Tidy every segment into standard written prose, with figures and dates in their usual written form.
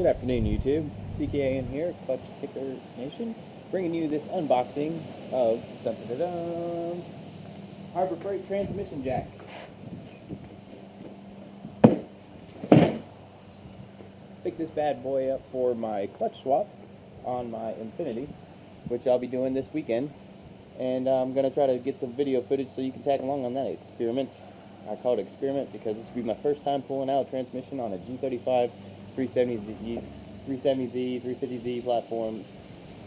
Good afternoon, YouTube. CKAN here, Clutch Kicker Nation, bringing you this unboxing of Harbor Freight transmission jack. Picked this bad boy up for my clutch swap on my Infinity, which I'll be doing this weekend, and I'm going to try to get some video footage so you can tag along on that experiment. I call it experiment because this will be my first time pulling out a transmission on a G35 370Z, 350Z platform.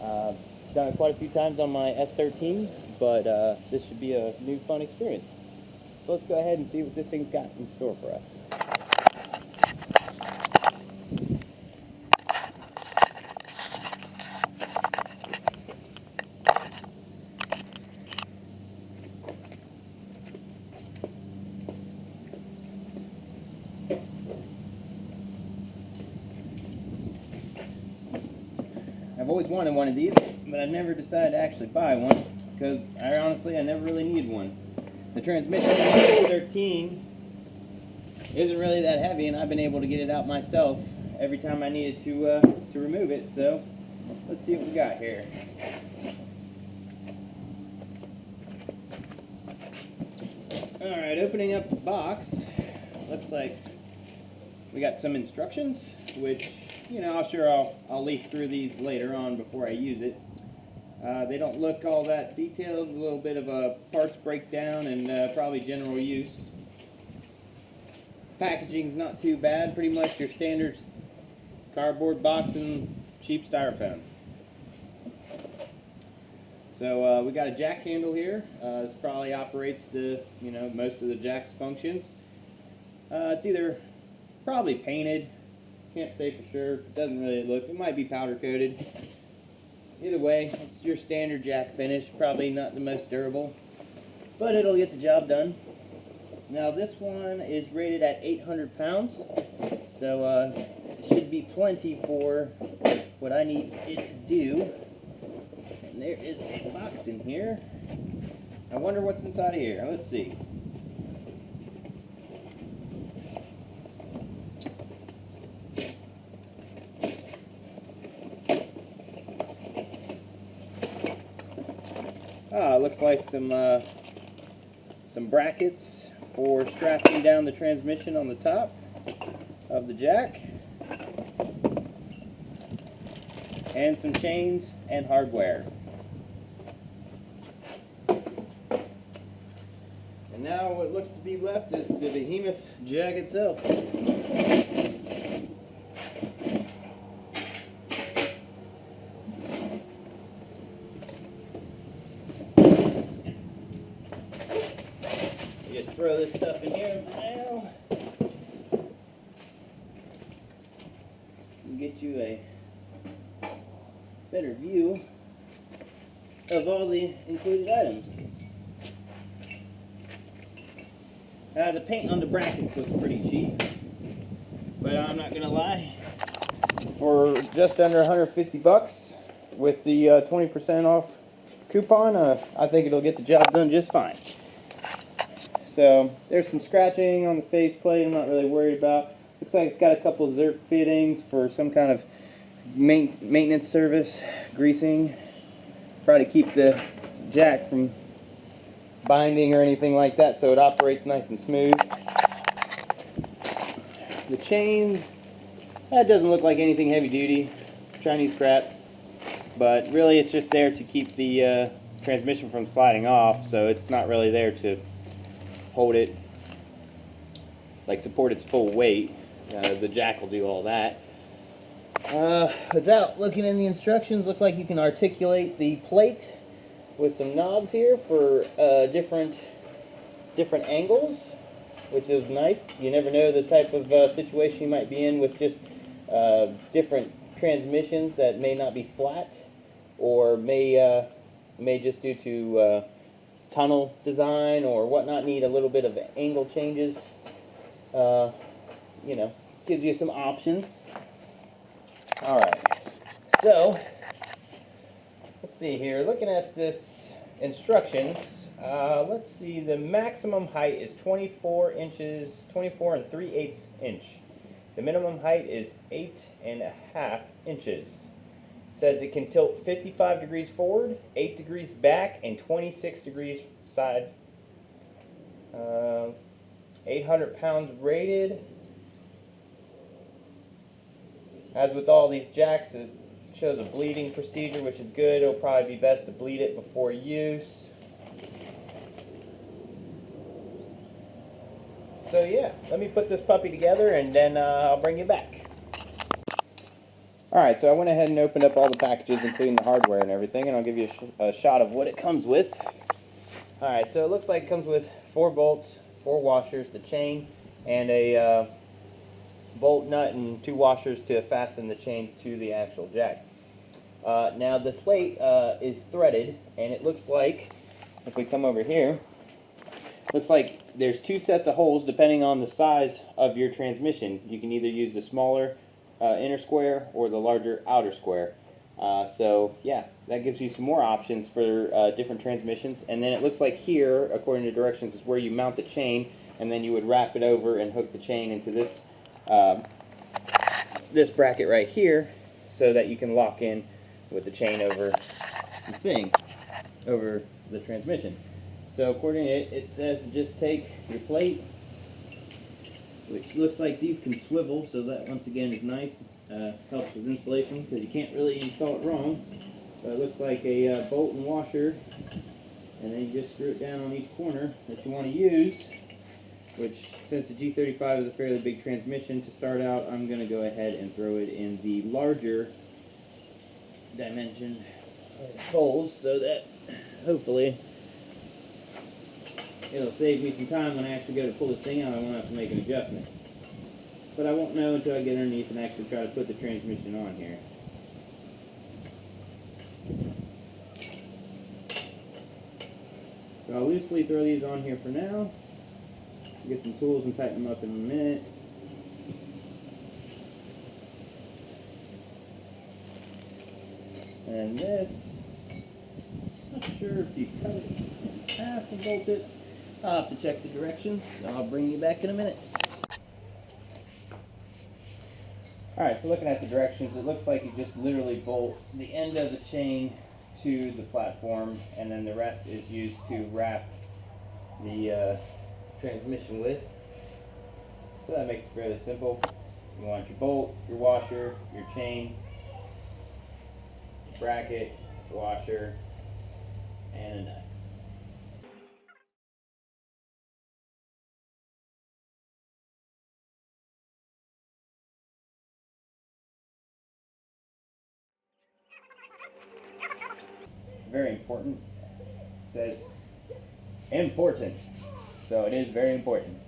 Done it quite a few times on my S13, but this should be a new fun experience. So let's go ahead and see what this thing's got in store for us. I've always wanted one of these, but I've never decided to actually buy one because I never really need one. The transmission on the 13 isn't really that heavy, and I've been able to get it out myself every time I needed to remove it. So let's see what we got here. Alright, opening up the box, looks like we got some instructions, which, you know, I'll leaf through these later on before I use it. They don't look all that detailed, a little bit of a parts breakdown and probably general use. Packaging's not too bad, pretty much your standard cardboard box and cheap styrofoam. So we got a jack handle here. This probably operates the, most of the jack's functions. It's either probably painted. Can't say for sure. It doesn't really look. It might be powder coated. Either way, it's your standard jack finish. Probably not the most durable, but it'll get the job done. Now this one is rated at 800 pounds, so it should be plenty for what I need it to do. And there is a box in here. I wonder what's inside of here. Let's see. Looks like some brackets for strapping down the transmission on the top of the jack, and some chains and hardware. And now what looks to be left is the behemoth jack itself. Just throw this stuff in here now and get you a better view of all the included items. The paint on the brackets looks pretty cheap, but I'm not gonna lie, for just under 150 bucks with the 20% off coupon, I think it'll get the job done just fine. So there's some scratching on the faceplate I'm not really worried about. Looks like it's got a couple Zerk fittings for some kind of maintenance service, greasing. Try to keep the jack from binding or anything like that so it operates nice and smooth. The chain, that doesn't look like anything heavy duty, Chinese crap, but really it's just there to keep the transmission from sliding off, so it's not really there to hold it, like support its full weight. The jack will do all that. Without looking in the instructions, looks like you can articulate the plate with some knobs here for different angles, which is nice. You never know the type of situation you might be in with just different transmissions that may not be flat, or may just due to tunnel design or whatnot need a little bit of angle changes. Gives you some options. Alright, so let's see here, looking at this instructions, let's see, the maximum height is 24 inches, 24 3/8 inch. The minimum height is 8.5 inches. It says it can tilt 55 degrees forward, 8 degrees back, and 26 degrees side. 800 pounds rated. As with all these jacks, it shows a bleeding procedure, which is good. It'll probably be best to bleed it before use. So yeah, let me put this puppy together and then I'll bring you back. Alright, so I went ahead and opened up all the packages, including the hardware and everything, and I'll give you a shot of what it comes with. Alright, so it looks like it comes with 4 bolts, 4 washers, the chain, and a bolt nut and 2 washers to fasten the chain to the actual jack. Now the plate is threaded, and it looks like, if we come over here, looks like there's 2 sets of holes depending on the size of your transmission. You can either use the smaller inner square or the larger outer square. So yeah, that gives you some more options for different transmissions. And then it looks like here, according to directions, is where you mount the chain, and then you would wrap it over and hook the chain into this this bracket right here, so that you can lock in with the chain over the thing, over the transmission. So according to it, it says to just take your plate, which looks like these can swivel, so that once again is nice. Helps with installation because you can't really install it wrong. So it looks like a bolt and washer, and then you just screw it down on each corner that you want to use, which since the G35 is a fairly big transmission to start out, I'm going to go ahead and throw it in the larger dimension holes so that hopefully it'll save me some time when I actually go to pull this thing out. I won't have to make an adjustment. But I won't know until I get underneath and actually try to put the transmission on here. So I'll loosely throw these on here for now. Get some tools and tighten them up in a minute. And this, not sure if you cut it in half and bolt it. I'll have to check the directions, so I'll bring you back in a minute. Alright, so looking at the directions, it looks like you just literally bolt the end of the chain to the platform, and then the rest is used to wrap the transmission with. So that makes it fairly simple. You want your bolt, your washer, your chain, bracket, washer, and a nut. Very important. It says important, so it is very important.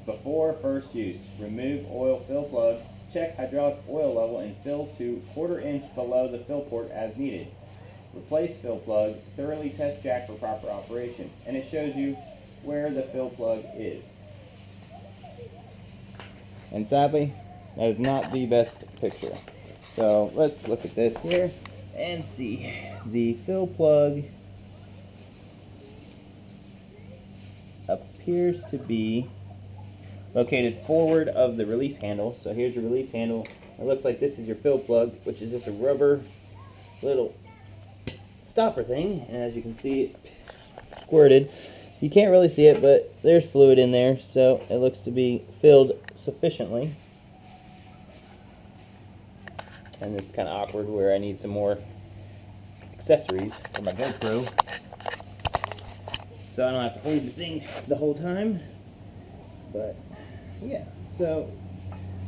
Before first use, remove oil fill plug, check hydraulic oil level and fill to 1/4 inch below the fill port as needed. Replace fill plug, thoroughly test jack for proper operation, and it shows you where the fill plug is. And sadly, that is not the best picture. So let's look at this here and see. The fill plug appears to be located forward of the release handle. So here's your release handle. It looks like this is your fill plug, which is just a rubber little stopper thing. And as you can see, it squirted. You can't really see it, but there's fluid in there, so it looks to be filled sufficiently. And it's kind of awkward where I need some more accessories for my GoPro, so I don't have to hold the thing the whole time. But yeah, so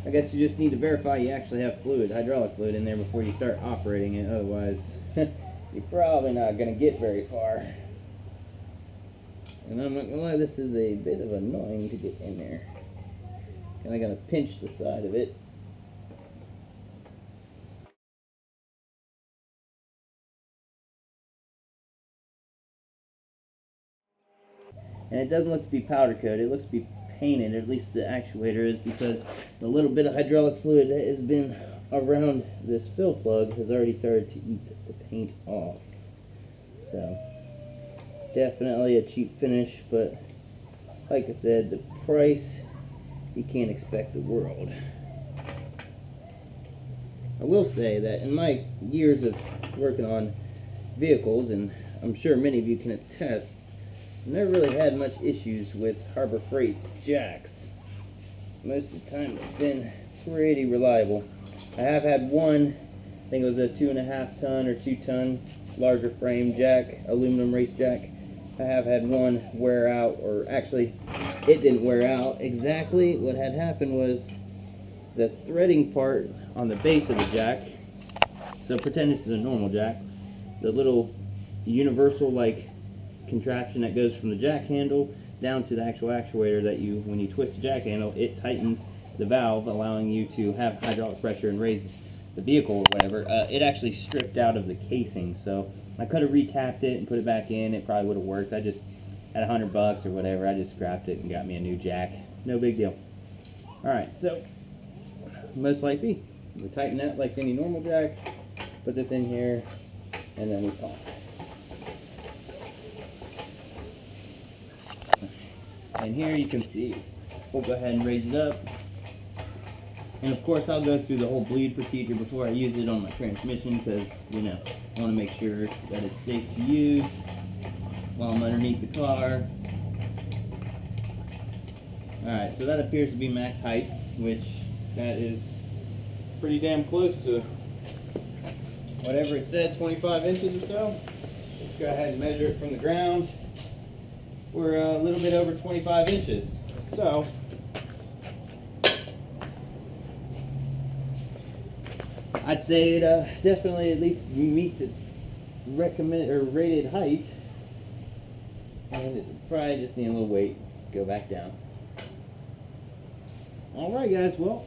I guess you just need to verify you actually have fluid, hydraulic fluid in there before you start operating it. Otherwise, you're probably not going to get very far. And I'm not going to lie, this is a bit of annoying to get in there. Kind of going to pinch the side of it. And it doesn't look to be powder coated, it looks to be painted, or at least the actuator is, because the little bit of hydraulic fluid that has been around this fill plug has already started to eat the paint off. So, definitely a cheap finish, but like I said, the price, you can't expect the world. I will say that in my years of working on vehicles, and I'm sure many of you can attest, I've never really had much issues with Harbor Freight's jacks. Most of the time it's been pretty reliable. I have had one, I think it was a 2.5 ton or 2 ton larger frame jack, aluminum race jack. I have had one wear out, or actually it didn't wear out exactly. What had happened was the threading part on the base of the jack, so pretend this is a normal jack, the little universal like contraption that goes from the jack handle down to the actual actuator that you, when you twist the jack handle, it tightens the valve, allowing you to have hydraulic pressure and raise the vehicle or whatever. It actually stripped out of the casing, so I could have retapped it and put it back in. It probably would have worked. I just had $100 or whatever. I just scrapped it and got me a new jack. No big deal. Alright, so most likely we tighten that like any normal jack, put this in here, and then we pump. And here you can see, we'll go ahead and raise it up. And of course I'll go through the whole bleed procedure before I use it on my transmission, because, you know, I want to make sure that it's safe to use while I'm underneath the car. Alright, so that appears to be max height, which that is pretty damn close to whatever it said, 25 inches or so. Let's go ahead and measure it from the ground. We're a little bit over 25 inches. So I'd say it definitely at least meets its recommended or rated height, and it probably just need a little weight to go back down. Alright guys, well,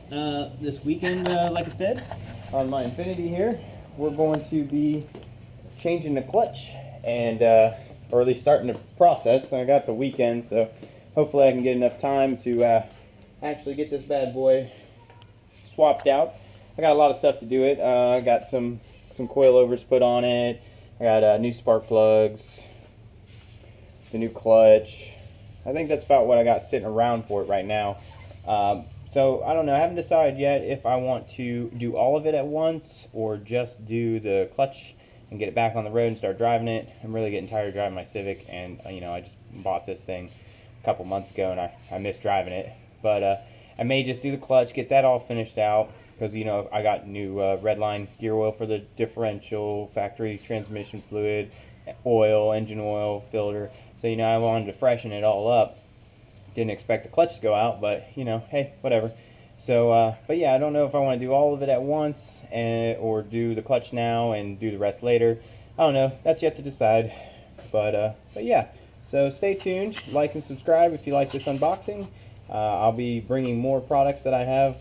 this weekend, like I said, on my Infinity here, we're going to be changing the clutch, and or at least starting the process. I got the weekend, so hopefully I can get enough time to actually get this bad boy swapped out. I got a lot of stuff to do it. I got some coilovers put on it. I got new spark plugs, the new clutch. I think that's about what I got sitting around for it right now. So I don't know. I haven't decided yet if I want to do all of it at once or just do the clutch and get it back on the road and start driving it. I'm really getting tired of driving my Civic, and you know, I just bought this thing a couple months ago and I miss driving it. But I may just do the clutch, get that all finished out, because you know, I got new Redline gear oil for the differential, factory transmission fluid, oil, engine oil, filter. So you know, I wanted to freshen it all up. Didn't expect the clutch to go out, but you know, hey, whatever. So, but yeah, I don't know if I want to do all of it at once, or do the clutch now and do the rest later. I don't know. That's yet to decide. But yeah. So stay tuned. Like and subscribe if you like this unboxing. I'll be bringing more products that I have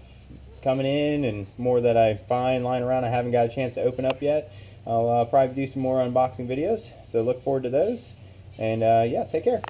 coming in, and more that I find lying around I haven't got a chance to open up yet. I'll probably do some more unboxing videos. So look forward to those. And yeah, take care.